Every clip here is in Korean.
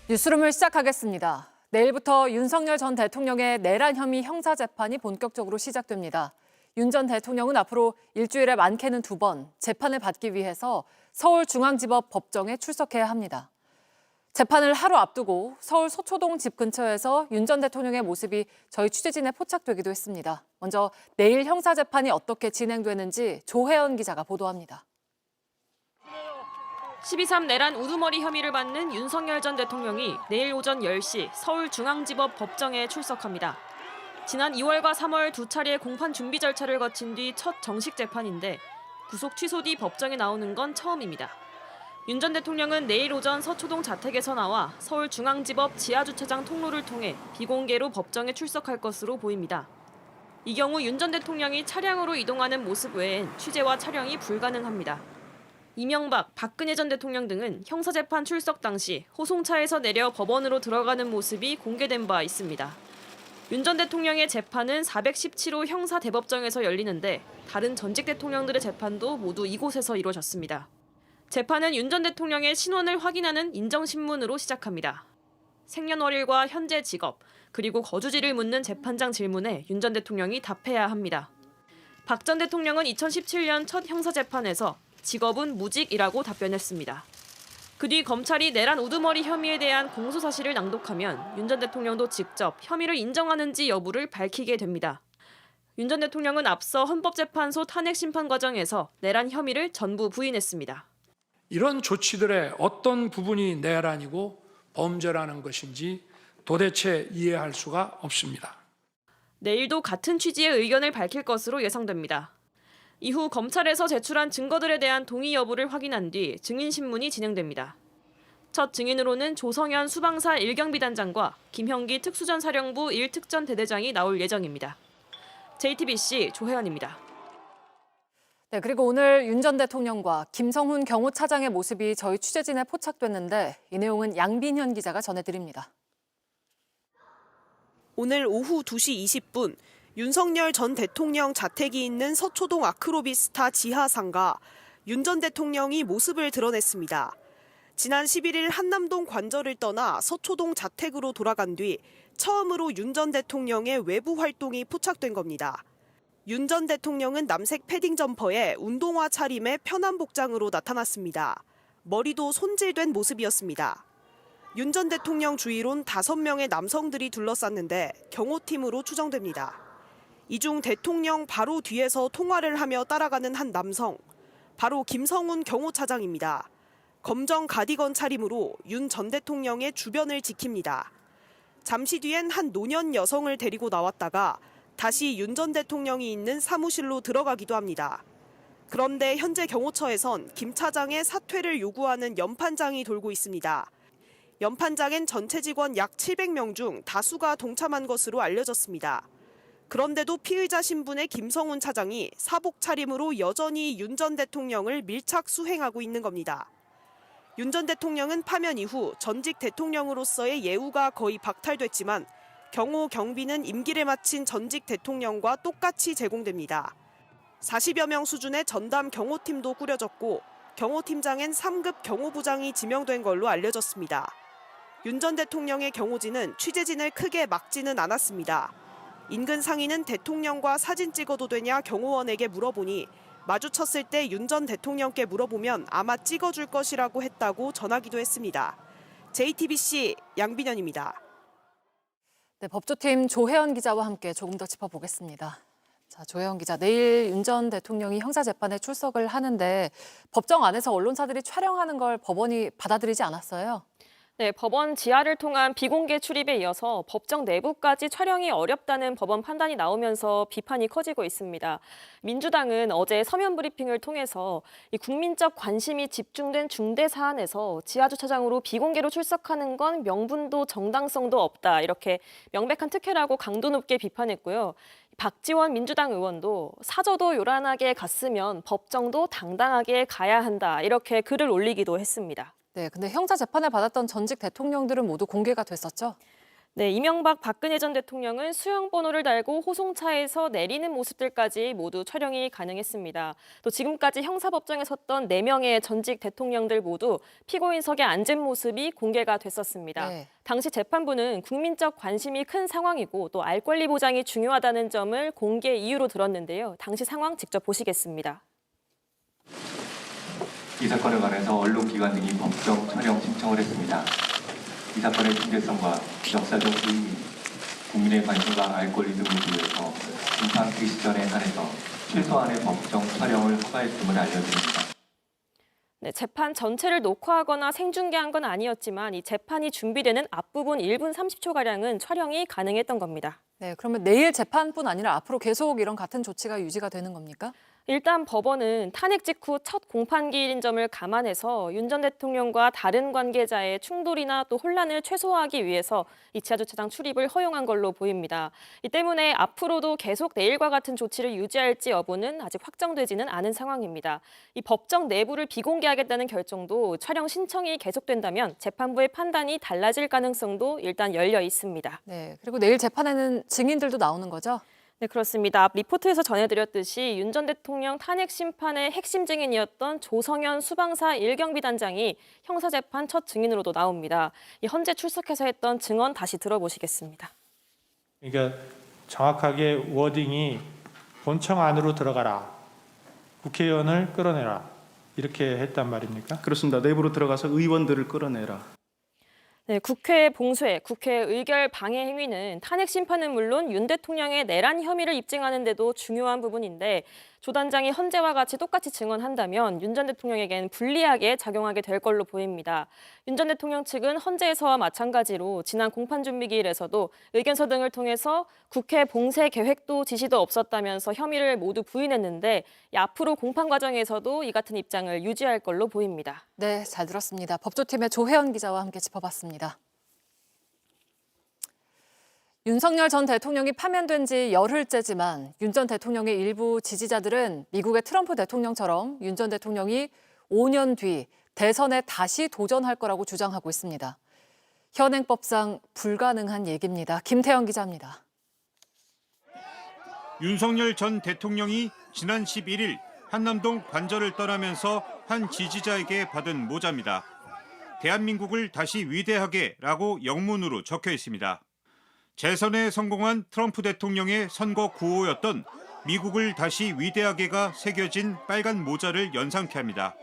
뉴스룸을 시작하겠습니다. 내일부터 윤석열 전 대통령의 내란 혐의 형사 재판이 본격적으로 시작됩니다. 윤 전 대통령은 앞으로 일주일에 많게는 2번 재판을 받기 위해서 서울중앙지법 법정에 출석해야 합니다. 재판을 하루 앞두고 서울 서초동 집 근처에서 윤 전 대통령의 모습이 저희 취재진에 포착되기도 했습니다. 먼저 내일 형사 재판이 어떻게 진행되는지 조혜연 기자가 보도합니다. 12.3 내란 우두머리 혐의를 받는 윤석열 전 대통령이 내일 오전 10시 서울중앙지법 법정에 출석합니다. 지난 2월과 3월 두 차례의 공판 준비 절차를 거친 뒤 첫 정식 재판인데 구속 취소 뒤 법정에 나오는 건 처음입니다. 윤 전 대통령은 내일 오전 서초동 자택에서 나와 서울중앙지법 지하주차장 통로를 통해 비공개로 법정에 출석할 것으로 보입니다. 이 경우 윤 전 대통령이 차량으로 이동하는 모습 외엔 취재와 촬영이 불가능합니다. 이명박, 박근혜 전 대통령 등은 형사재판 출석 당시 호송차에서 내려 법원으로 들어가는 모습이 공개된 바 있습니다. 윤 전 대통령의 재판은 417호 형사대법정에서 열리는데 다른 전직 대통령들의 재판도 모두 이곳에서 이루어졌습니다. 재판은 윤 전 대통령의 신원을 확인하는 인정신문으로 시작합니다. 생년월일과 현재 직업, 그리고 거주지를 묻는 재판장 질문에 윤 전 대통령이 답해야 합니다. 박 전 대통령은 2017년 첫 형사재판에서 직업은 무직이라고 답변했습니다. 그 뒤 검찰이 내란 우두머리 혐의에 대한 공소사실을 낭독하면 윤 전 대통령도 직접 혐의를 인정하는지 여부를 밝히게 됩니다. 윤 전 대통령은 앞서 헌법재판소 탄핵심판 과정에서 내란 혐의를 전부 부인했습니다. 이런 조치들의 어떤 부분이 내란이고 범죄라는 것인지 도대체 이해할 수가 없습니다. 내일도 같은 취지의 의견을 밝힐 것으로 예상됩니다. 이후 검찰에서 제출한 증거들에 대한 동의 여부를 확인한 뒤 증인신문이 진행됩니다. 첫 증인으로는 조성현 수방사 1경비단장과 김형기 특수전사령부 1특전 대대장이 나올 예정입니다. JTBC 조혜연입니다. 네, 그리고 오늘 윤 전 대통령과 김성훈 경호차장의 모습이 저희 취재진에 포착됐는데 이 내용은 양빈현 기자가 전해드립니다. 오늘 오후 2시 20분 윤석열 전 대통령 자택이 있는 서초동 아크로비스타 지하상가 윤 전 대통령이 모습을 드러냈습니다. 지난 11일 한남동 관저를 떠나 서초동 자택으로 돌아간 뒤 처음으로 윤 전 대통령의 외부 활동이 포착된 겁니다. 윤 전 대통령은 남색 패딩 점퍼에 운동화 차림의 편한 복장으로 나타났습니다. 머리도 손질된 모습이었습니다. 윤 전 대통령 주위론 5명의 남성들이 둘러쌌는데 경호팀으로 추정됩니다. 이 중 대통령 바로 뒤에서 통화를 하며 따라가는 한 남성, 바로 김성훈 경호차장입니다. 검정 가디건 차림으로 윤 전 대통령의 주변을 지킵니다. 잠시 뒤엔 한 노년 여성을 데리고 나왔다가 다시 윤 전 대통령이 있는 사무실로 들어가기도 합니다. 그런데 현재 경호처에선 김 차장의 사퇴를 요구하는 연판장이 돌고 있습니다. 연판장엔 전체 직원 약 700명 중 다수가 동참한 것으로 알려졌습니다. 그런데도 피의자 신분의 김성훈 차장이 사복 차림으로 여전히 윤 전 대통령을 밀착 수행하고 있는 겁니다. 윤 전 대통령은 파면 이후 전직 대통령으로서의 예우가 거의 박탈됐지만 경호 경비는 임기를 마친 전직 대통령과 똑같이 제공됩니다. 40여 명 수준의 전담 경호팀도 꾸려졌고 경호팀장엔 3급 경호부장이 지명된 걸로 알려졌습니다. 윤 전 대통령의 경호진은 취재진을 크게 막지는 않았습니다. 인근 상인은 대통령과 사진 찍어도 되냐 경호원에게 물어보니 마주쳤을 때 윤 전 대통령께 물어보면 아마 찍어줄 것이라고 했다고 전하기도 했습니다. JTBC 양빈현입니다. 네, 법조팀 조혜연 기자와 함께 조금 더 짚어보겠습니다. 자, 조혜연 기자, 내일 윤 전 대통령이 형사재판에 출석을 하는데 법정 안에서 언론사들이 촬영하는 걸 법원이 받아들이지 않았어요. 네, 법원 지하를 통한 비공개 출입에 이어서 법정 내부까지 촬영이 어렵다는 법원 판단이 나오면서 비판이 커지고 있습니다. 민주당은 어제 서면 브리핑을 통해서 이 국민적 관심이 집중된 중대 사안에서 지하주차장으로 비공개로 출석하는 건 명분도 정당성도 없다, 이렇게 명백한 특혜라고 강도 높게 비판했고요. 박지원 민주당 의원도 사저도 요란하게 갔으면 법정도 당당하게 가야 한다, 이렇게 글을 올리기도 했습니다. 네, 근데 형사 재판을 받았던 전직 대통령들은 모두 공개가 됐었죠? 네, 이명박 박근혜 전 대통령은 수영번호를 달고 호송차에서 내리는 모습들까지 모두 촬영이 가능했습니다. 또 지금까지 형사법정에 섰던 4명의 전직 대통령들 모두 피고인석에 앉은 모습이 공개가 됐었습니다. 네. 당시 재판부는 국민적 관심이 큰 상황이고 또 알 권리 보장이 중요하다는 점을 공개 이유로 들었는데요. 당시 상황 직접 보시겠습니다. 이 사건에 관해서 언론기관 등이 법정 촬영 신청을 했습니다. 이 사건의 중대성과 역사적 의미, 국민의 관심과 알 권리 등을 위해서 공판 시전에 한해서 최소한의 법정 촬영을 허가했음을 알려드립니다. 네, 재판 전체를 녹화하거나 생중계한 건 아니었지만 이 재판이 준비되는 앞부분 1분 30초가량은 촬영이 가능했던 겁니다. 네, 그러면 내일 재판뿐 아니라 앞으로 계속 이런 같은 조치가 유지가 되는 겁니까? 일단 법원은 탄핵 직후 첫 공판기일인 점을 감안해서 윤 전 대통령과 다른 관계자의 충돌이나 또 혼란을 최소화하기 위해서 이 지하주차장 출입을 허용한 걸로 보입니다. 이 때문에 앞으로도 계속 내일과 같은 조치를 유지할지 여부는 아직 확정되지는 않은 상황입니다. 이 법정 내부를 비공개하겠다는 결정도 촬영 신청이 계속된다면 재판부의 판단이 달라질 가능성도 일단 열려 있습니다. 네, 그리고 내일 재판에는 증인들도 나오는 거죠? 네, 그렇습니다. 앞 리포트에서 전해드렸듯이 윤 전 대통령 탄핵 심판의 핵심 증인이었던 조성현 수방사 1경비 단장이 형사재판 첫 증인으로도 나옵니다. 이 헌재 출석해서 했던 증언 다시 들어보시겠습니다. 그러니까 정확하게 워딩이 본청 안으로 들어가라, 국회의원을 끌어내라 이렇게 했단 말입니까? 그렇습니다. 내부로 들어가서 의원들을 끌어내라. 네, 국회 봉쇄, 국회 의결 방해 행위는 탄핵 심판은 물론 윤 대통령의 내란 혐의를 입증하는 데도 중요한 부분인데 조 단장이 헌재와 같이 똑같이 증언한다면 윤 전 대통령에겐 불리하게 작용하게 될 걸로 보입니다. 윤 전 대통령 측은 헌재에서와 마찬가지로 지난 공판준비기일에서도 의견서 등을 통해서 국회 봉쇄 계획도 지시도 없었다면서 혐의를 모두 부인했는데 앞으로 공판 과정에서도 이 같은 입장을 유지할 걸로 보입니다. 네, 잘 들었습니다. 법조팀의 조혜연 기자와 함께 짚어봤습니다. 윤석열 전 대통령이 파면된 지 열흘째지만 윤 전 대통령의 일부 지지자들은 미국의 트럼프 대통령처럼 윤 전 대통령이 5년 뒤 대선에 다시 도전할 거라고 주장하고 있습니다. 현행법상 불가능한 얘기입니다. 김태영 기자입니다. 윤석열 전 대통령이 지난 11일 한남동 관저를 떠나면서 한 지지자에게 받은 모자입니다. 대한민국을 다시 위대하게라고 영문으로 적혀 있습니다. 재선에 성공한 트럼프 대통령의 선거 구호였던 미국을 다시 위대하게가 새겨진 빨간 모자를 연상케 합니다.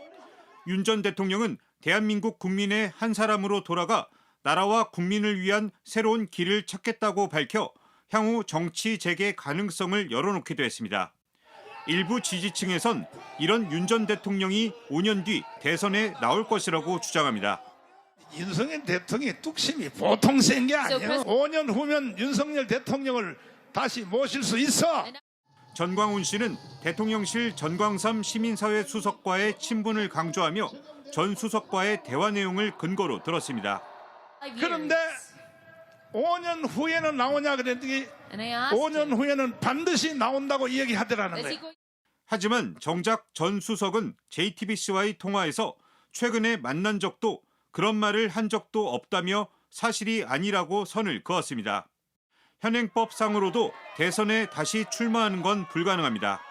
윤 전 대통령은 대한민국 국민의 한 사람으로 돌아가 나라와 국민을 위한 새로운 길을 찾겠다고 밝혀 향후 정치 재개 가능성을 열어놓기도 했습니다. 일부 지지층에선 이런 윤 전 대통령이 5년 뒤 대선에 나올 것이라고 주장합니다. 윤석열 대통령의 뚝심이 보통 센 게 아니에요. 5년 후면 윤석열 대통령을 다시 모실 수 있어. 전광훈 씨는 대통령실 전광삼 시민사회 수석과의 친분을 강조하며 전 수석과의 대화 내용을 근거로 들었습니다. 그런데 5년 후에는 나오냐 그랬더니 5년 후에는 반드시 나온다고 얘기하더라는 거예요. 하지만 정작 전 수석은 JTBC와의 통화에서 최근에 만난 적도 그런 말을 한 적도 없다며 사실이 아니라고 선을 그었습니다. 현행법상으로도 대선에 다시 출마하는 건 불가능합니다.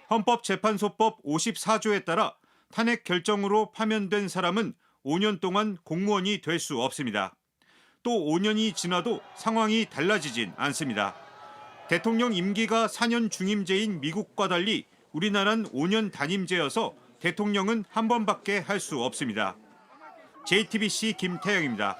헌법재판소법 54조에 따라 탄핵 결정으로 파면된 사람은 5년 동안 공무원이 될 수 없습니다. 또 5년이 지나도 상황이 달라지진 않습니다. 대통령 임기가 4년 중임제인 미국과 달리 우리나라는 5년 단임제여서 대통령은 한 번밖에 할 수 없습니다. JTBC 김태영입니다.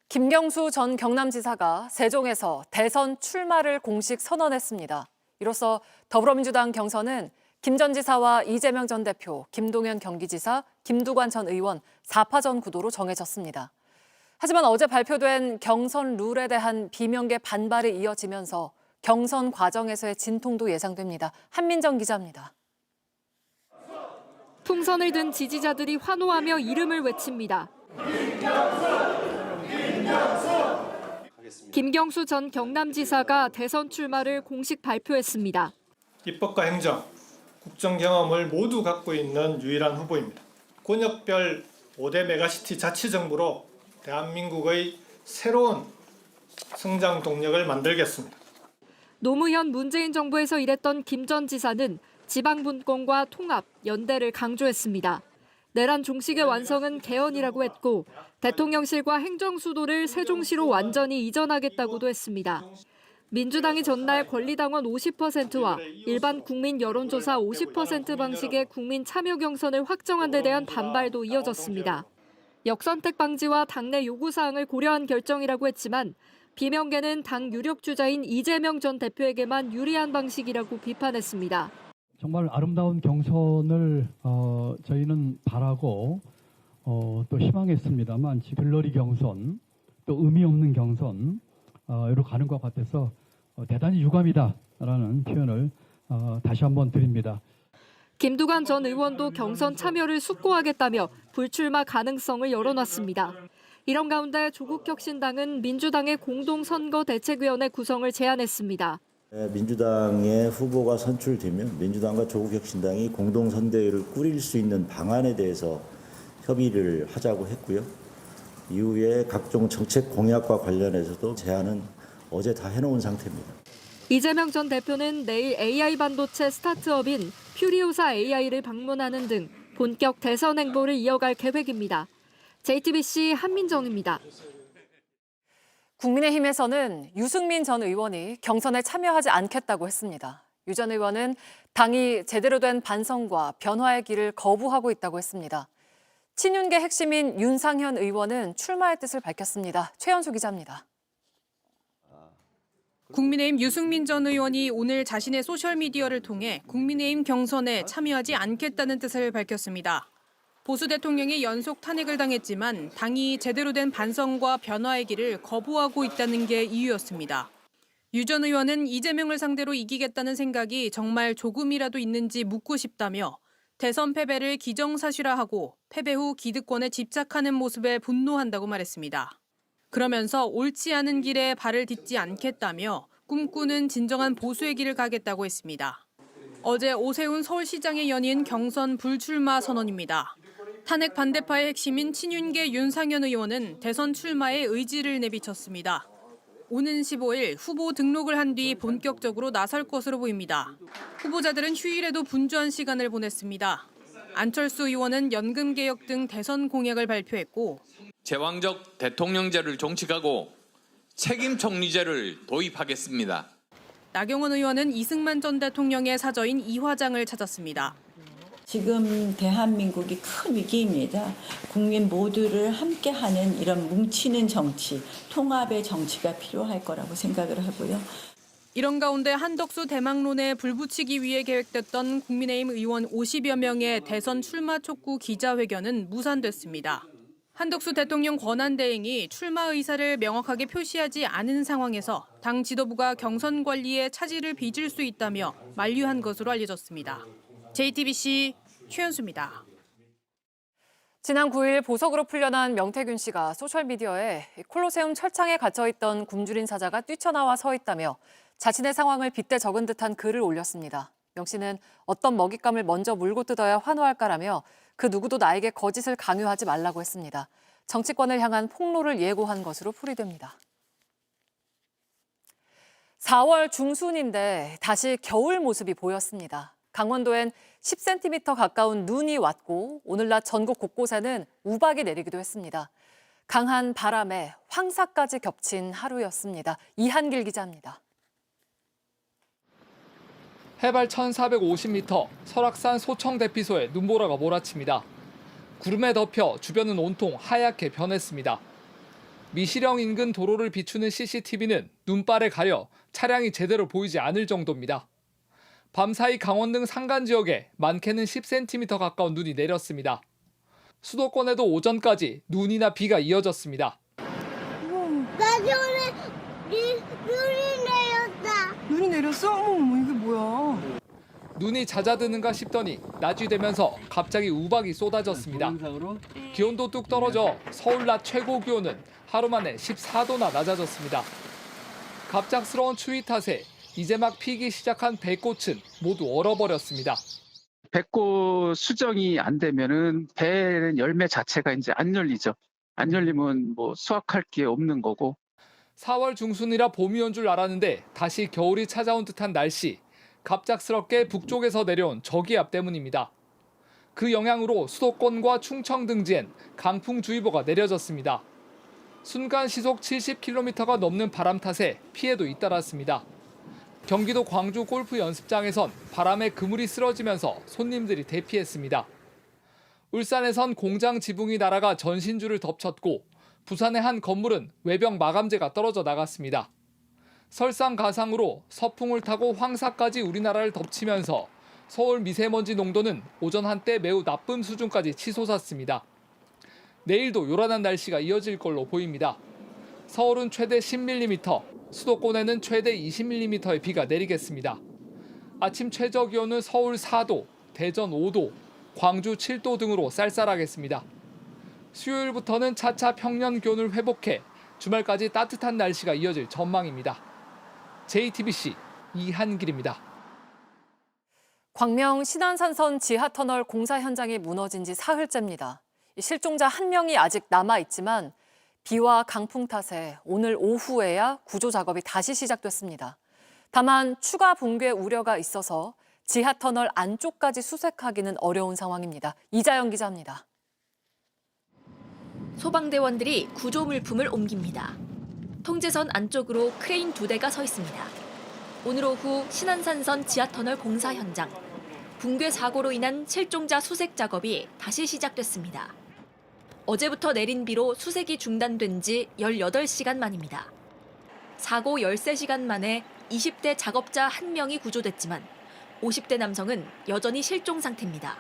김경수 전 경남지사가 세종에서 대선 출마를 공식 선언했습니다. 이로써 더불어민주당 경선은 김 전 지사와 이재명 전 대표, 김동연 경기지사, 김두관 전 의원 4파전 구도로 정해졌습니다. 하지만 어제 발표된 경선 룰에 대한 비명계 반발이 이어지면서 경선 과정에서의 진통도 예상됩니다. 한민정 기자입니다. 풍선을 든 지지자들이 환호하며 이름을 외칩니다. 김경수 전 경남지사가 대선 출마를 공식 발표했습니다. 입법과 행정, 국정 경험을 모두 갖고 있는 유일한 후보입니다. 권역별 5대 메가시티 자치정부로 대한민국의 새로운 성장 동력을 만들겠습니다. 노무현 문재인 정부에서 일했던 김 전 지사는 지방 분권과 통합, 연대를 강조했습니다. 내란 종식의 완성은 개헌이라고 했고 대통령실과 행정수도를 세종시로 완전히 이전하겠다고도 했습니다. 민주당이 전날 권리당원 50%와 일반 국민 여론조사 50% 방식의 국민 참여 경선을 확정한 데 대한 반발도 이어졌습니다. 역선택 방지와 당내 요구사항을 고려한 결정이라고 했지만 비명계는 당 유력 주자인 이재명 전 대표에게만 유리한 방식이라고 비판했습니다. 정말 아름다운 경선을 저희는 바라고 또 희망했습니다만 들러리 경선, 또 의미 없는 경선 로 가는 것 같아서 대단히 유감이다라는 표현을 다시 한번 드립니다. 김두관 전 의원도 경선 참여를 숙고하겠다며 불출마 가능성을 열어놨습니다. 이런 가운데 조국혁신당은 민주당의 공동선거대책위원회 구성을 제안했습니다. 민주당의 후보가 선출되면 민주당과 조국혁신당이 공동선대위를 꾸릴 수 있는 방안에 대해서 협의를 하자고 했고요. 이후에 각종 정책 공약과 관련해서도 제안은 어제 다 해놓은 상태입니다. 이재명 전 대표는 내일 AI 반도체 스타트업인 퓨리오사 AI를 방문하는 등 본격 대선 행보를 이어갈 계획입니다. JTBC 한민정입니다. 국민의힘에서는 유승민 전 의원이 경선에 참여하지 않겠다고 했습니다. 유 전 의원은 당이 제대로 된 반성과 변화의 길을 거부하고 있다고 했습니다. 친윤계 핵심인 윤상현 의원은 출마의 뜻을 밝혔습니다. 최연수 기자입니다. 국민의힘 유승민 전 의원이 오늘 자신의 소셜미디어를 통해 국민의힘 경선에 참여하지 않겠다는 뜻을 밝혔습니다. 보수 대통령이 연속 탄핵을 당했지만 당이 제대로 된 반성과 변화의 길을 거부하고 있다는 게 이유였습니다. 유 전 의원은 이재명을 상대로 이기겠다는 생각이 정말 조금이라도 있는지 묻고 싶다며 대선 패배를 기정사실화하고 패배 후 기득권에 집착하는 모습에 분노한다고 말했습니다. 그러면서 옳지 않은 길에 발을 딛지 않겠다며 꿈꾸는 진정한 보수의 길을 가겠다고 했습니다. 어제 오세훈 서울시장의 연이은 경선 불출마 선언입니다. 탄핵 반대파의 핵심인 친윤계 윤상현 의원은 대선 출마에 의지를 내비쳤습니다. 오는 15일 후보 등록을 한 뒤 본격적으로 나설 것으로 보입니다. 후보자들은 휴일에도 분주한 시간을 보냈습니다. 안철수 의원은 연금개혁 등 대선 공약을 발표했고 제왕적 대통령제를 종식하고 책임총리제를 도입하겠습니다. 나경원 의원은 이승만 전 대통령의 사저인 이화장을 찾았습니다. 지금 대한민국이 큰 위기입니다. 국민 모두를 함께하는 이런 뭉치는 정치, 통합의 정치가 필요할 거라고 생각을 하고요. 이런 가운데 한덕수 대망론에 불붙이기 위해 계획됐던 국민의힘 의원 50여 명의 대선 출마 촉구 기자회견은 무산됐습니다. 한덕수 대통령 권한대행이 출마 의사를 명확하게 표시하지 않은 상황에서 당 지도부가 경선 관리에 차질을 빚을 수 있다며 만류한 것으로 알려졌습니다. JTBC 최연수입니다. 지난 9일 보석으로 풀려난 명태균 씨가 소셜미디어에 콜로세움 철창에 갇혀있던 굶주린 사자가 뛰쳐나와 서 있다며 자신의 상황을 빗대 적은 듯한 글을 올렸습니다. 명 씨는 어떤 먹잇감을 먼저 물고 뜯어야 환호할까라며 그 누구도 나에게 거짓을 강요하지 말라고 했습니다. 정치권을 향한 폭로를 예고한 것으로 풀이됩니다. 4월 중순인데 다시 겨울 모습이 보였습니다. 강원도엔 10cm 가까운 눈이 왔고 오늘 낮 전국 곳곳에는 우박이 내리기도 했습니다. 강한 바람에 황사까지 겹친 하루였습니다. 이한길 기자입니다. 해발 1,450m 설악산 소청대피소에 눈보라가 몰아칩니다. 구름에 덮여 주변은 온통 하얗게 변했습니다. 미시령 인근 도로를 비추는 CCTV는 눈발에 가려 차량이 제대로 보이지 않을 정도입니다. 밤사이 강원 등 산간 지역에 많게는 10cm 가까운 눈이 내렸습니다. 수도권에도 오전까지 눈이나 비가 이어졌습니다. 나 전에 눈이 내렸다. 눈이 내렸어? 어머, 이게 뭐야? 눈이 잦아드는가 싶더니 낮이 되면서 갑자기 우박이 쏟아졌습니다. 기온도 뚝 떨어져 서울 낮 최고 기온은 하루 만에 14도나 낮아졌습니다. 갑작스러운 추위 탓에 이제 막 피기 시작한 배꽃은 모두 얼어버렸습니다. 배꽃 수정이 안 되면은 배는 열매 자체가 이제 안 열리죠. 안 열리면 뭐 수확할 게 없는 거고. 4월 중순이라 봄이 온 줄 알았는데 다시 겨울이 찾아온 듯한 날씨. 갑작스럽게 북쪽에서 내려온 저기압 때문입니다. 그 영향으로 수도권과 충청 등지엔 강풍주의보가 내려졌습니다. 순간 시속 70km가 넘는 바람 탓에 피해도 잇따랐습니다. 경기도 광주 골프 연습장에선 바람에 그물이 쓰러지면서 손님들이 대피했습니다. 울산에선 공장 지붕이 날아가 전신주를 덮쳤고 부산의 한 건물은 외벽 마감재가 떨어져 나갔습니다. 설상가상으로 서풍을 타고 황사까지 우리나라를 덮치면서 서울 미세먼지 농도는 오전 한때 매우 나쁨 수준까지 치솟았습니다. 내일도 요란한 날씨가 이어질 걸로 보입니다. 서울은 최대 10mm, 수도권에는 최대 20mm의 비가 내리겠습니다. 아침 최저 기온은 서울 4도, 대전 5도, 광주 7도 등으로 쌀쌀하겠습니다. 수요일부터는 차차 평년 기온을 회복해 주말까지 따뜻한 날씨가 이어질 전망입니다. JTBC 이한길입니다. 광명 신안산선 지하터널 공사 현장이 무너진 지 사흘째입니다. 실종자 1명이 아직 남아있지만 비와 강풍 탓에 오늘 오후에야 구조 작업이 다시 시작됐습니다. 다만 추가 붕괴 우려가 있어서 지하터널 안쪽까지 수색하기는 어려운 상황입니다. 이자영 기자입니다. 소방대원들이 구조 물품을 옮깁니다. 통제선 안쪽으로 크레인 2대가 서 있습니다. 오늘 오후 신안산선 지하터널 공사 현장. 붕괴 사고로 인한 실종자 수색 작업이 다시 시작됐습니다. 어제부터 내린 비로 수색이 중단된 지 18시간 만입니다. 사고 13시간 만에 20대 작업자 1명이 구조됐지만 50대 남성은 여전히 실종 상태입니다.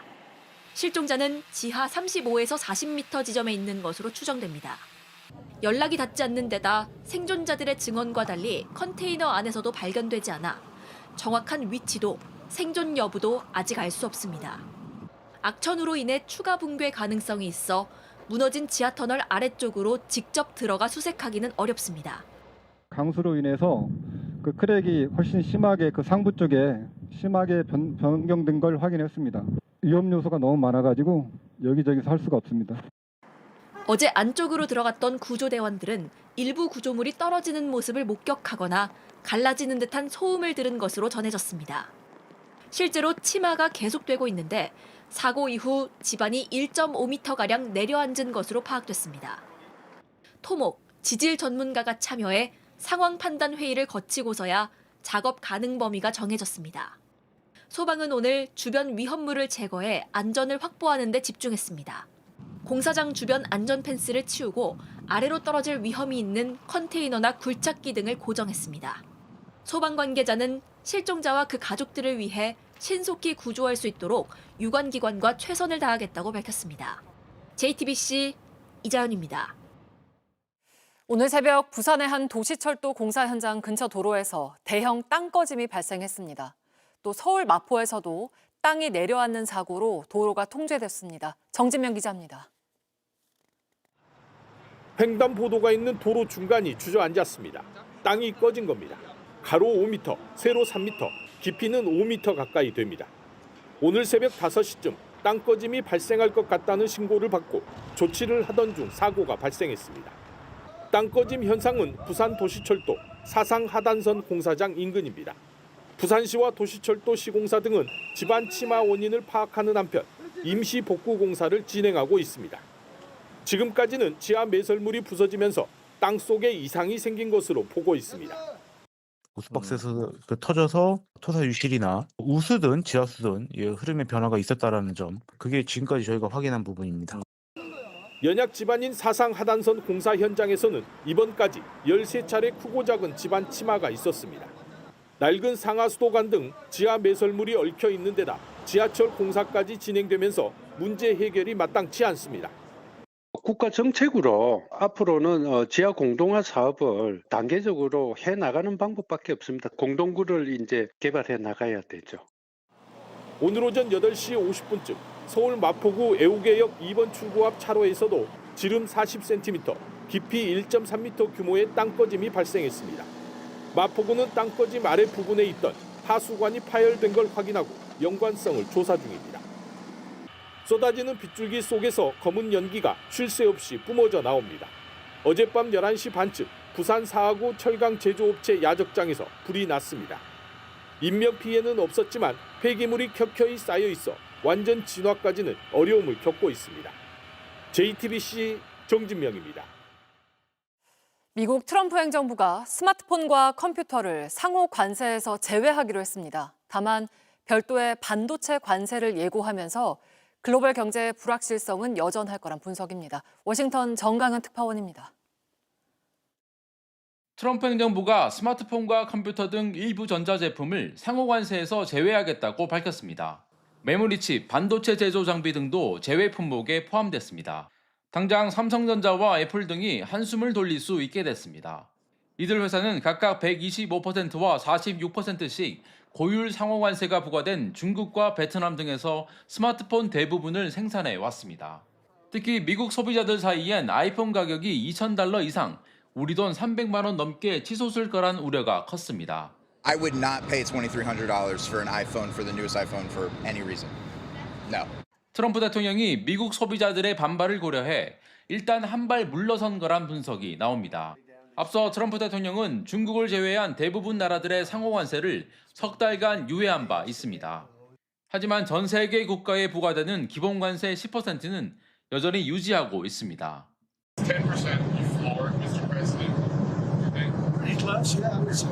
실종자는 지하 35에서 40m 지점에 있는 것으로 추정됩니다. 연락이 닿지 않는 데다 생존자들의 증언과 달리 컨테이너 안에서도 발견되지 않아 정확한 위치도 생존 여부도 아직 알 수 없습니다. 악천후로 인해 추가 붕괴 가능성이 있어 무너진 지하터널 아래쪽으로 직접 들어가 수색하기는 어렵습니다. 강수로 인해서 그 크랙이 훨씬 심하게 그 상부 쪽에 심하게 변경된 걸 확인했습니다. 위험 요소가 너무 많아가지고 여기저기서 할 수가 없습니다. 어제 안쪽으로 들어갔던 구조대원들은 일부 구조물이 떨어지는 모습을 목격하거나 갈라지는 듯한 소음을 들은 것으로 전해졌습니다. 실제로 침하가 계속되고 있는데 사고 이후 집안이 1.5m가량 내려앉은 것으로 파악됐습니다. 토목, 지질 전문가가 참여해 상황 판단 회의를 거치고서야 작업 가능 범위가 정해졌습니다. 소방은 오늘 주변 위험물을 제거해 안전을 확보하는 데 집중했습니다. 공사장 주변 안전 펜스를 치우고 아래로 떨어질 위험이 있는 컨테이너나 굴착기 등을 고정했습니다. 소방 관계자는 실종자와 그 가족들을 위해 신속히 구조할 수 있도록 유관기관과 최선을 다하겠다고 밝혔습니다. JTBC 이자연입니다. 오늘 새벽 부산의 한 도시철도 공사 현장 근처 도로에서 대형 땅 꺼짐이 발생했습니다. 또 서울 마포에서도 땅이 내려앉는 사고로 도로가 통제됐습니다. 정진명 기자입니다. 횡단보도가 있는 도로 중간이 주저앉았습니다. 땅이 꺼진 겁니다. 가로 5m, 세로 3m, 깊이는 5m 가까이 됩니다. 오늘 새벽 5시쯤 땅 꺼짐이 발생할 것 같다는 신고를 받고 조치를 하던 중 사고가 발생했습니다. 땅 꺼짐 현상은 부산 도시철도 사상 하단선 공사장 인근입니다. 부산시와 도시철도 시공사 등은 집안 침하 원인을 파악하는 한편 임시 복구 공사를 진행하고 있습니다. 지금까지는 지하 매설물이 부서지면서 땅 속에 이상이 생긴 것으로 보고 있습니다. 보스박스에서 터져서 토사 유실이나 우수든 지하수든 흐름의 변화가 있었다라는 점, 그게 지금까지 저희가 확인한 부분입니다. 연약 집안인 사상 하단선 공사 현장에서는 이번까지 13차례 크고 작은 집안 침하가 있었습니다. 낡은 상하수도관 등 지하 매설물이 얽혀 있는 데다 지하철 공사까지 진행되면서 문제 해결이 마땅치 않습니다. 국가 정책으로 앞으로는 지하 공동화 사업을 단계적으로 해 나가는 방법밖에 없습니다. 공동구를 이제 개발해 나가야 되죠. 오늘 오전 8시 50분쯤 서울 마포구 애우개역 2번 출구 앞 차로에서도 지름 40cm, 깊이 1.3m 규모의 땅꺼짐이 발생했습니다. 마포구는 땅꺼짐 아래 부분에 있던 하수관이 파열된 걸 확인하고 연관성을 조사 중입니다. 쏟아지는 빗줄기 속에서 검은 연기가 쉴 새 없이 뿜어져 나옵니다. 어젯밤 11시 반쯤 부산 사하구 철강 제조업체 야적장에서 불이 났습니다. 인명피해는 없었지만 폐기물이 켜켜이 쌓여 있어 완전 진화까지는 어려움을 겪고 있습니다. JTBC 정진명입니다. 미국 트럼프 행정부가 스마트폰과 컴퓨터를 상호 관세에서 제외하기로 했습니다. 다만 별도의 반도체 관세를 예고하면서 글로벌 경제의 불확실성은 여전할 거란 분석입니다. 워싱턴 정강은 특파원입니다. 트럼프 행정부가 스마트폰과 컴퓨터 등 일부 전자제품을 상호 관세에서 제외하겠다고 밝혔습니다. 메모리 칩, 반도체 제조 장비 등도 제외 품목에 포함됐습니다. 당장 삼성전자와 애플 등이 한숨을 돌릴 수 있게 됐습니다. 이들 회사는 각각 125%와 46%씩 고율 상호 관세가 부과된 중국과 베트남 등에서 스마트폰 대부분을 생산해 왔습니다. 특히 미국 소비자들 사이엔 아이폰 가격이 $2,000 이상, 우리 돈 300만 원 넘게 치솟을 거란 우려가 컸습니다. I would not pay $2,300 for an iPhone for the newest iPhone for any reason. No. 트럼프 대통령이 미국 소비자들의 반발을 고려해 일단 한 발 물러선 거란 분석이 나옵니다. 앞서 트럼프 대통령은 중국을 제외한 대부분 나라들의 상호 관세를 석 달간 유예한 바 있습니다. 하지만 전 세계 국가에 부과되는 기본 관세 10%는 여전히 유지하고 있습니다. 10% floor, Mr. President. Pretty close, yeah. I would say.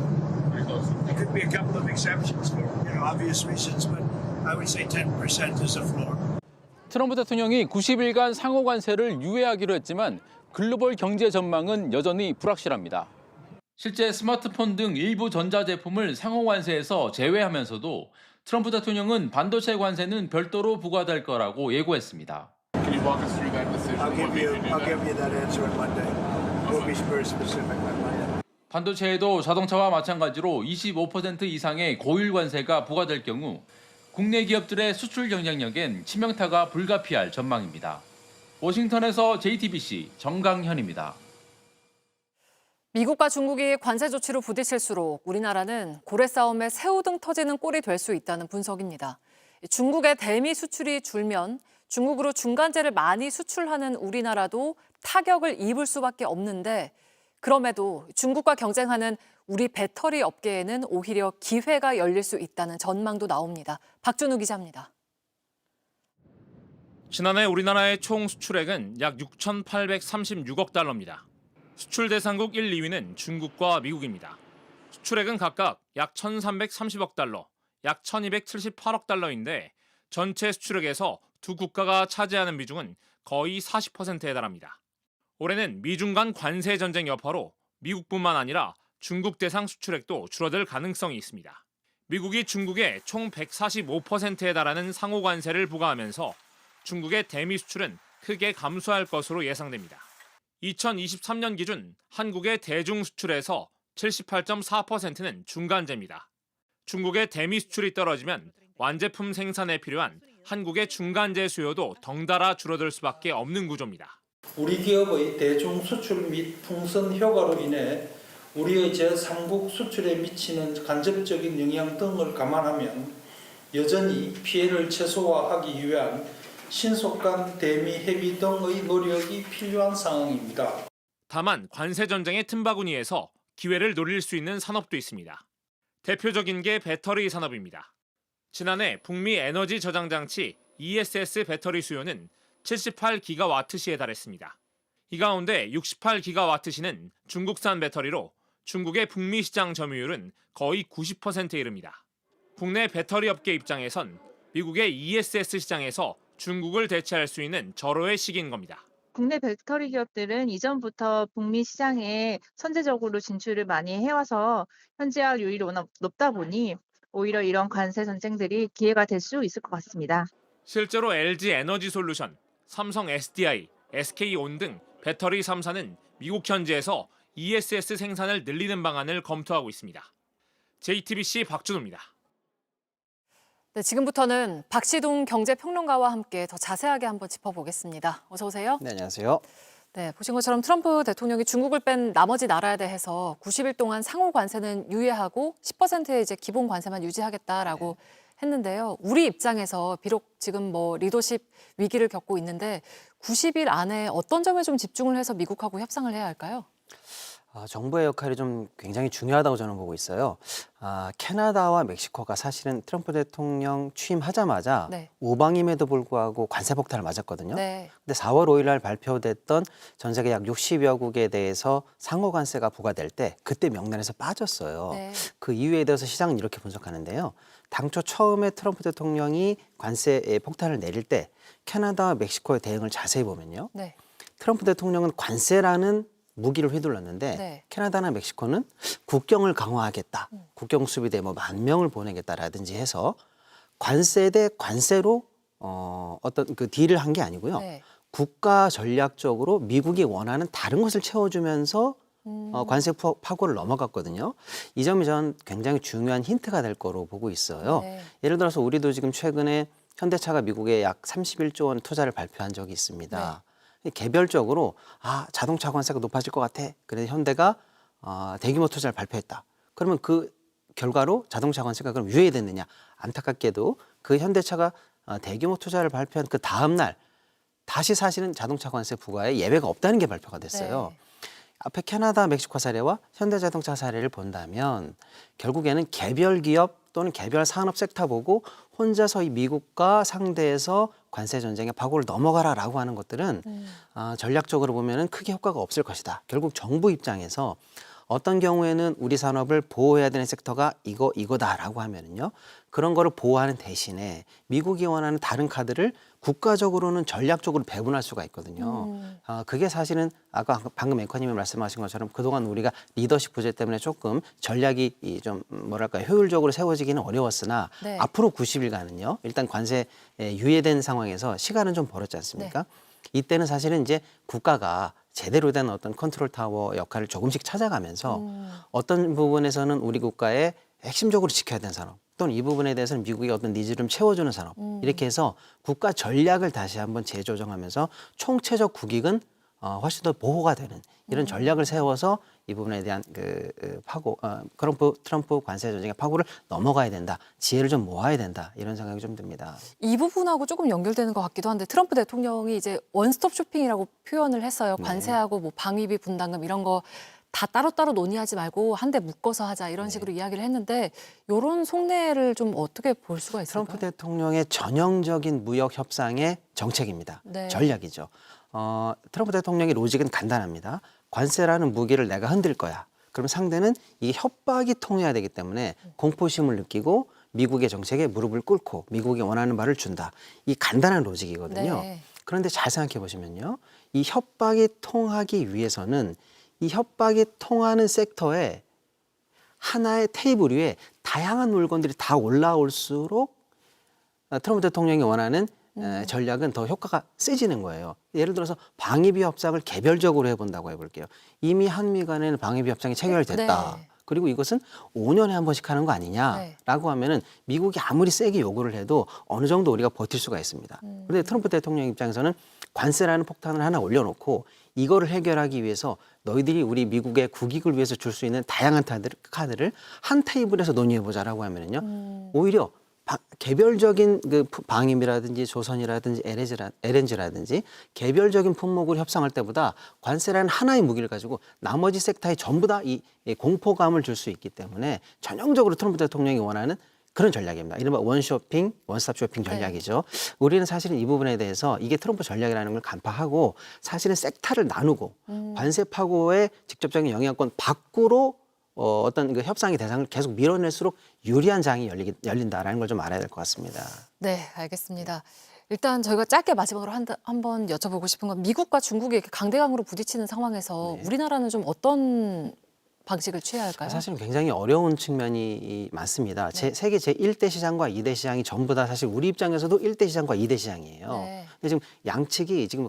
Pretty close. There could be a couple of exceptions for, obvious reasons, but I would say 10% is a floor. 트럼프 대통령이 90일간 상호 관세를 유예하기로 했지만 글로벌 경제 전망은 여전히 불확실합니다. 실제 스마트폰 등 일부 전자제품을 상호 관세에서 제외하면서도 트럼프 대통령은 반도체 관세는 별도로 부과될 거라고 예고했습니다. Can you walk us through that decision? I'll give you that answer on Monday. We'll be very specific on Monday. 반도체에도 자동차와 마찬가지로 25% 이상의 고율 관세가 부과될 경우 국내 기업들의 수출 경쟁력엔 치명타가 불가피할 전망입니다. 워싱턴에서 JTBC 정강현입니다. 미국과 중국이 관세 조치로 부딪힐수록 우리나라는 고래 싸움에 새우등 터지는 꼴이 될 수 있다는 분석입니다. 중국의 대미 수출이 줄면 중국으로 중간재를 많이 수출하는 우리나라도 타격을 입을 수밖에 없는데 그럼에도 중국과 경쟁하는 우리 배터리 업계에는 오히려 기회가 열릴 수 있다는 전망도 나옵니다. 박준우 기자입니다. 지난해 우리나라의 총 수출액은 약 6,836억 달러입니다. 수출 대상국 1, 2위는 중국과 미국입니다. 수출액은 각각 약 1,330억 달러, 약 1,278억 달러인데 전체 수출액에서 두 국가가 차지하는 비중은 거의 40%에 달합니다. 올해는 미중 간 관세 전쟁 여파로 미국뿐만 아니라 중국 대상 수출액도 줄어들 가능성이 있습니다. 미국이 중국에 총 145%에 달하는 상호 관세를 부과하면서 중국의 대미 수출은 크게 감소할 것으로 예상됩니다. 2023년 기준 한국의 대중 수출에서 78.4%는 중간재입니다. 중국의 대미 수출이 떨어지면 완제품 생산에 필요한 한국의 중간재 수요도 덩달아 줄어들 수밖에 없는 구조입니다. 우리 기업의 대중 수출 및 풍선 효과로 인해 우리의 제3국 수출에 미치는 간접적인 영향 등을 감안하면 여전히 피해를 최소화하기 위한 신속한 대미 협의 등의 노력이 필요한 상황입니다. 다만 관세 전쟁의 틈바구니에서 기회를 노릴 수 있는 산업도 있습니다. 대표적인 게 배터리 산업입니다. 지난해 북미 에너지 저장 장치 ESS 배터리 수요는 78기가와트시에 달했습니다. 이 가운데 68기가와트시는 중국산 배터리로 중국의 북미 시장 점유율은 거의 90%에 이릅니다. 국내 배터리 업계 입장에선 미국의 ESS 시장에서 중국을 대체할 수 있는 절호의 시기인 겁니다. 국내 배터리 기업들은 이전부터 북미 시장에 선제적으로 진출을 많이 해와서 현지화율이 워낙 높다 보니 오히려 이런 관세 전쟁들이 기회가 될 수 있을 것 같습니다. 실제로 LG 에너지 솔루션, 삼성 SDI, SK온 등 배터리 3사는 미국 현지에서 ESS 생산을 늘리는 방안을 검토하고 있습니다. JTBC 박준호입니다. 네, 지금부터는 박시동 경제평론가와 함께 더 자세하게 한번 짚어보겠습니다. 어서 오세요. 네, 안녕하세요. 네, 보신 것처럼 트럼프 대통령이 중국을 뺀 나머지 나라에 대해서 90일 동안 상호 관세는 유예하고 10%의 이제 기본 관세만 유지하겠다라고 했는데요. 우리 입장에서 비록 지금 뭐 리더십 위기를 겪고 있는데 90일 안에 어떤 점에 좀 집중을 해서 미국하고 협상을 해야 할까요? 정부의 역할이 좀 굉장히 중요하다고 저는 보고 있어요. 캐나다와 멕시코가 사실은 트럼프 대통령 취임하자마자 네. 우방임에도 불구하고 관세 폭탄을 맞았거든요. 네. 근데 4월 5일 날 발표됐던 전 세계 약 60여국에 대해서 상호 관세가 부과될 때 그때 명단에서 빠졌어요. 네. 그 이유에 대해서 시장은 이렇게 분석하는데요. 당초 처음에 트럼프 대통령이 관세 폭탄을 내릴 때 캐나다와 멕시코의 대응을 자세히 보면요. 네. 트럼프 대통령은 관세라는 무기를 휘둘렀는데 네. 캐나다나 멕시코는 국경을 강화하겠다. 국경 수비대 뭐 10,000명을 보내겠다라든지 해서 관세 대 관세로 어떤 그 딜을 한 게 아니고요. 네. 국가 전략적으로 미국이 원하는 다른 것을 채워주면서 관세 파고를 넘어갔거든요. 이 점이 저는 굉장히 중요한 힌트가 될 거로 보고 있어요. 네. 예를 들어서 우리도 지금 최근에 현대차가 미국에 약 31조 원 투자를 발표한 적이 있습니다. 개별적으로 자동차 관세가 높아질 것 같아. 그래서 현대가 대규모 투자를 발표했다. 그러면 그 결과로 자동차 관세가 그럼 유예됐느냐? 안타깝게도 그 현대차가 대규모 투자를 발표한 그 다음 날 다시 사실은 자동차 관세 부과에 예외가 없다는 게 발표가 됐어요. 네. 앞에 캐나다, 멕시코 사례와 현대자동차 사례를 본다면 결국에는 개별 기업 또는 개별 산업 섹터 보고 혼자서 이 미국과 상대해서 관세 전쟁의 파고를 넘어가라라고 하는 것들은 전략적으로 보면은 크게 효과가 없을 것이다. 결국 정부 입장에서 어떤 경우에는 우리 산업을 보호해야 되는 섹터가 이거다라고 하면은요. 그런 거를 보호하는 대신에 미국이 원하는 다른 카드를 국가적으로는 전략적으로 배분할 수가 있거든요. 그게 사실은 아까 방금 앵커님이 말씀하신 것처럼 그동안 우리가 리더십 부재 때문에 조금 전략이 좀 뭐랄까 효율적으로 세워지기는 어려웠으나 네. 앞으로 90일간은요. 일단 관세 유예된 상황에서 시간은 좀 벌었지 않습니까? 이때는 사실은 이제 국가가 제대로 된 어떤 컨트롤 타워 역할을 조금씩 찾아가면서 어떤 부분에서는 우리 국가의 핵심적으로 지켜야 되는 산업 또는 이 부분에 대해서는 미국의 어떤 니즈를 좀 채워주는 산업 이렇게 해서 국가 전략을 다시 한번 재조정하면서 총체적 국익은 훨씬 더 보호가 되는 이런 전략을 세워서 이 부분에 대한 파고 트럼프 관세 전쟁의 파고를 넘어가야 된다. 지혜를 좀 모아야 된다. 이런 생각이 좀 듭니다. 이 부분하고 조금 연결되는 것 같기도 한데 트럼프 대통령이 이제 원스톱 쇼핑이라고 표현을 했어요. 관세하고 뭐 방위비 분담금 이런 거 다 따로따로 논의하지 말고 한 대 묶어서 하자 이런 식으로 이야기를 했는데 이런 속내를 좀 어떻게 볼 수가 있을까요? 트럼프 대통령의 전형적인 무역 협상의 정책입니다. 네. 전략이죠. 트럼프 대통령의 로직은 간단합니다. 관세라는 무기를 내가 흔들 거야. 그럼 상대는 이게 협박이 통해야 되기 때문에 공포심을 느끼고 미국의 정책에 무릎을 꿇고 미국이 원하는 바를 준다. 이 간단한 로직이거든요. 네. 그런데 잘 생각해 보시면요. 이 협박이 통하기 위해서는 이 협박이 통하는 섹터에 하나의 테이블 위에 다양한 물건들이 다 올라올수록 트럼프 대통령이 원하는 전략은 더 효과가 세지는 거예요. 예를 들어서 방위비 협상을 개별적으로 해본다고 해볼게요. 이미 한미 간에는 방위비 협상이 체결됐다. 네. 그리고 이것은 5년에 한 번씩 하는 거 아니냐라고 하면은 미국이 아무리 세게 요구를 해도 어느 정도 우리가 버틸 수가 있습니다. 그런데 트럼프 대통령 입장에서는 관세라는 폭탄을 하나 올려놓고 이거를 해결하기 위해서 너희들이 우리 미국의 국익을 위해서 줄 수 있는 다양한 카드를 한 테이블에서 논의해보자라고 하면은요. 오히려 개별적인 그 방임이라든지 조선이라든지 LNG라든지 개별적인 품목을 협상할 때보다 관세라는 하나의 무기를 가지고 나머지 섹터에 전부 다 이 공포감을 줄 수 있기 때문에 전형적으로 트럼프 대통령이 원하는 그런 전략입니다. 이른바 원스톱 쇼핑 전략이죠. 우리는 사실은 이 부분에 대해서 이게 트럼프 전략이라는 걸 간파하고 사실은 섹터를 나누고 관세 파고의 직접적인 영향권 밖으로 어떤 그 협상의 대상을 계속 밀어낼수록 유리한 장이 열린다라는 걸 좀 알아야 될 것 같습니다. 네, 알겠습니다. 일단 저희가 짧게 마지막으로 한번 여쭤보고 싶은 건 미국과 중국이 이렇게 강대강으로 부딪히는 상황에서 우리나라는 좀 어떤 방식을 취해야 할까요? 사실은 굉장히 어려운 측면이 많습니다. 세계 제1대 시장과 2대 시장이 전부 다 사실 우리 입장에서도 1대 시장과 2대 시장이에요. 네. 근데 지금 양측이 지금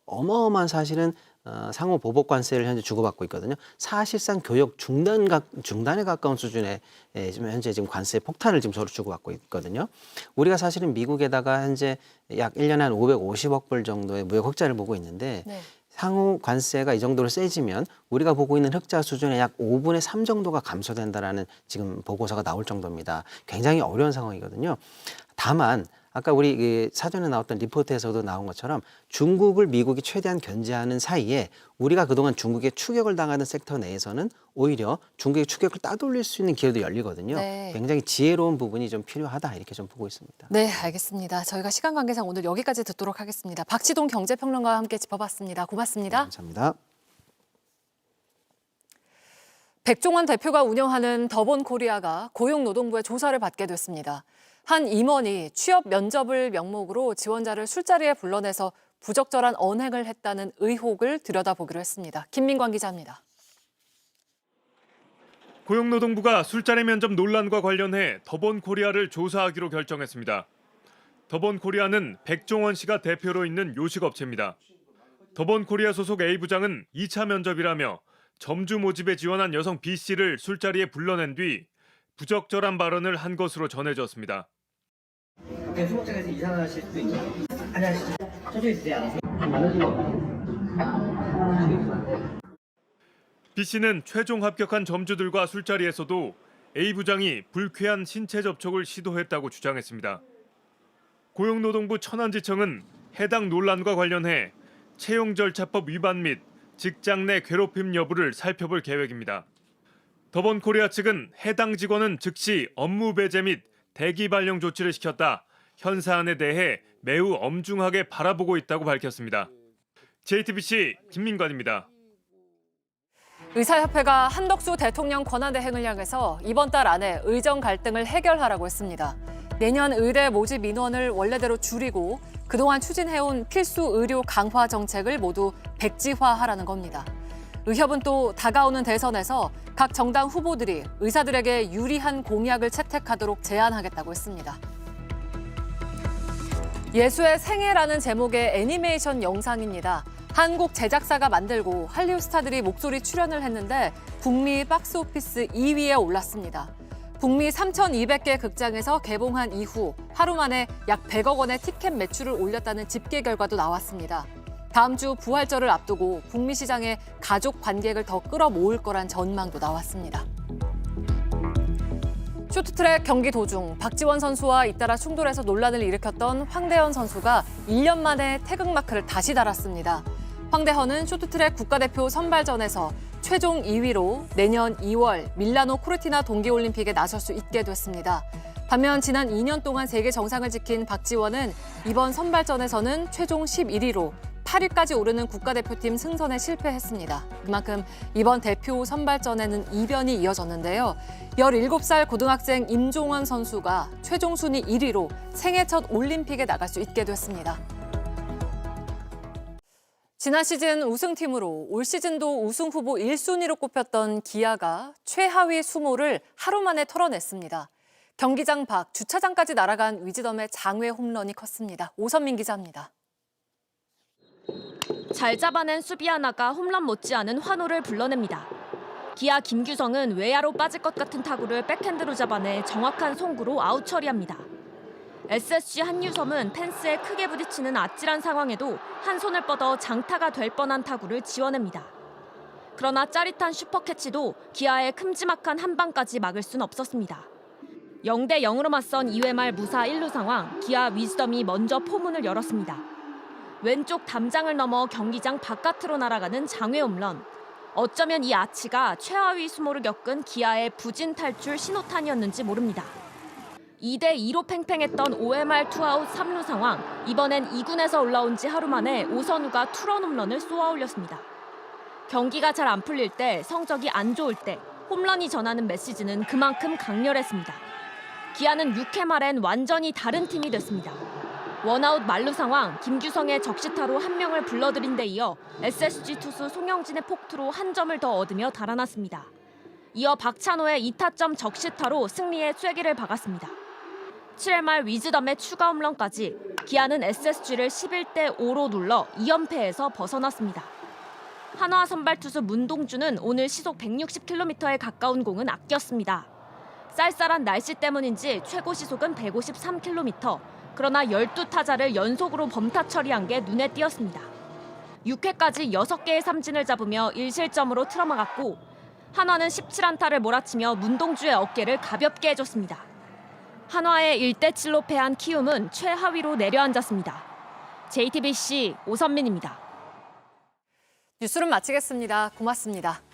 어마어마한 사실은 상호 보복 관세를 현재 주고받고 있거든요. 사실상 교역 중단에 가까운 수준의 지금 현재 지금 관세 폭탄을 지금 서로 주고받고 있거든요. 우리가 사실은 미국에다가 현재 약 1년에 한 550억 불 정도의 무역 흑자를 보고 있는데 상호 관세가 이 정도로 세지면 우리가 보고 있는 흑자 수준의 약 5분의 3 정도가 감소된다라는 지금 보고서가 나올 정도입니다. 굉장히 어려운 상황이거든요. 다만 아까 우리 사전에 나왔던 리포트에서도 나온 것처럼 중국을 미국이 최대한 견제하는 사이에 우리가 그동안 중국에 추격을 당하는 섹터 내에서는 오히려 중국의 추격을 따돌릴 수 있는 기회도 열리거든요. 네. 굉장히 지혜로운 부분이 좀 필요하다 이렇게 좀 보고 있습니다. 네, 알겠습니다. 저희가 시간 관계상 오늘 여기까지 듣도록 하겠습니다. 박지동 경제평론가와 함께 짚어봤습니다. 고맙습니다. 네, 감사합니다. 백종원 대표가 운영하는 더본코리아가 고용노동부의 조사를 받게 됐습니다. 한 임원이 취업 면접을 명목으로 지원자를 술자리에 불러내서 부적절한 언행을 했다는 의혹을 들여다보기로 했습니다. 김민광 기자입니다. 고용노동부가 술자리 면접 논란과 관련해 더본코리아를 조사하기로 결정했습니다. 더본코리아는 백종원 씨가 대표로 있는 요식업체입니다. 더본코리아 소속 A부장은 2차 면접이라며 점주 모집에 지원한 여성 B씨를 술자리에 불러낸 뒤 부적절한 발언을 한 것으로 전해졌습니다. 수목장에서 이상하실 수도 있죠. 안녕하세요. 천천히 드세요. B씨는 최종 합격한 점주들과 술자리에서도 A부장이 불쾌한 신체 접촉을 시도했다고 주장했습니다. 고용노동부 천안지청은 해당 논란과 관련해 채용 절차법 위반 및 직장 내 괴롭힘 여부를 살펴볼 계획입니다. 더본코리아 측은 해당 직원은 즉시 업무 배제 및 대기 발령 조치를 시켰다. 현 사안에 대해 매우 엄중하게 바라보고 있다고 밝혔습니다. JTBC 김민관입니다. 의사협회가 한덕수 대통령 권한대행을 향해서 이번 달 안에 의정 갈등을 해결하라고 했습니다. 내년 의대 모집 인원을 원래대로 줄이고 그동안 추진해온 필수 의료 강화 정책을 모두 백지화하라는 겁니다. 의협은 또 다가오는 대선에서 각 정당 후보들이 의사들에게 유리한 공약을 채택하도록 제안하겠다고 했습니다. 예수의 생애라는 제목의 애니메이션 영상입니다. 한국 제작사가 만들고 할리우드 스타들이 목소리 출연을 했는데 북미 박스오피스 2위에 올랐습니다. 북미 3,200개 극장에서 개봉한 이후 하루 만에 약 100억 원의 티켓 매출을 올렸다는 집계 결과도 나왔습니다. 다음 주 부활절을 앞두고 북미 시장에 가족 관객을 더 끌어모을 거란 전망도 나왔습니다. 쇼트트랙 경기 도중 박지원 선수와 잇따라 충돌해서 논란을 일으켰던 황대헌 선수가 1년 만에 태극마크를 다시 달았습니다. 황대헌은 쇼트트랙 국가대표 선발전에서 최종 2위로 내년 2월 밀라노 코르티나 동계올림픽에 나설 수 있게 됐습니다. 반면 지난 2년 동안 세계 정상을 지킨 박지원은 이번 선발전에서는 최종 11위로 8위까지 오르는 국가대표팀 승선에 실패했습니다. 그만큼 이번 대표 선발전에는 이변이 이어졌는데요. 17살 고등학생 임종원 선수가 최종 순위 1위로 생애 첫 올림픽에 나갈 수 있게 됐습니다. 지난 시즌 우승팀으로 올 시즌도 우승 후보 1순위로 꼽혔던 기아가 최하위 수모를 하루 만에 털어냈습니다. 경기장 밖 주차장까지 날아간 위즈덤의 장외 홈런이 컸습니다. 오선민 기자입니다. 잘 잡아낸 수비 하나가 홈런 못지않은 환호를 불러냅니다. 기아 김규성은 외야로 빠질 것 같은 타구를 백핸드로 잡아내 정확한 송구로 아웃 처리합니다. SSG 한유섬은 펜스에 크게 부딪히는 아찔한 상황에도 한 손을 뻗어 장타가 될 뻔한 타구를 지워냅니다. 그러나 짜릿한 슈퍼캐치도 기아의 큼지막한 한 방까지 막을 순 없었습니다. 0대 0으로 맞선 2회 말 무사 1루 상황, 기아 위즈덤이 먼저 포문을 열었습니다. 왼쪽 담장을 넘어 경기장 바깥으로 날아가는 장외 홈런. 어쩌면 이 아치가 최하위 수모를 겪은 기아의 부진 탈출 신호탄이었는지 모릅니다. 2대 2로 팽팽했던 5회 말 투아웃 3루 상황, 이번엔 2군에서 올라온 지 하루 만에 오선우가 투런 홈런을 쏘아 올렸습니다. 경기가 잘 안 풀릴 때, 성적이 안 좋을 때 홈런이 전하는 메시지는 그만큼 강렬했습니다. 기아는 6회 말엔 완전히 다른 팀이 됐습니다. 원아웃 만루 상황, 김규성의 적시타로 한 명을 불러들인 데 이어 SSG 투수 송영진의 폭투로 한 점을 더 얻으며 달아났습니다. 이어 박찬호의 2타점 적시타로 승리의 쐐기를 박았습니다. 7회 말 위즈덤의 추가 홈런까지 기아는 SSG를 11대 5로 눌러 2연패에서 벗어났습니다. 한화 선발 투수 문동주는 오늘 시속 160km에 가까운 공은 아꼈습니다. 쌀쌀한 날씨 때문인지 최고 시속은 153km. 그러나 12타자를 연속으로 범타 처리한 게 눈에 띄었습니다. 6회까지 6개의 삼진을 잡으며 1실점으로 틀어막았고 한화는 17안타를 몰아치며 문동주의 어깨를 가볍게 해줬습니다. 한화의 1대7로 패한 키움은 최하위로 내려앉았습니다. JTBC 오선민입니다. 뉴스룸 마치겠습니다. 고맙습니다.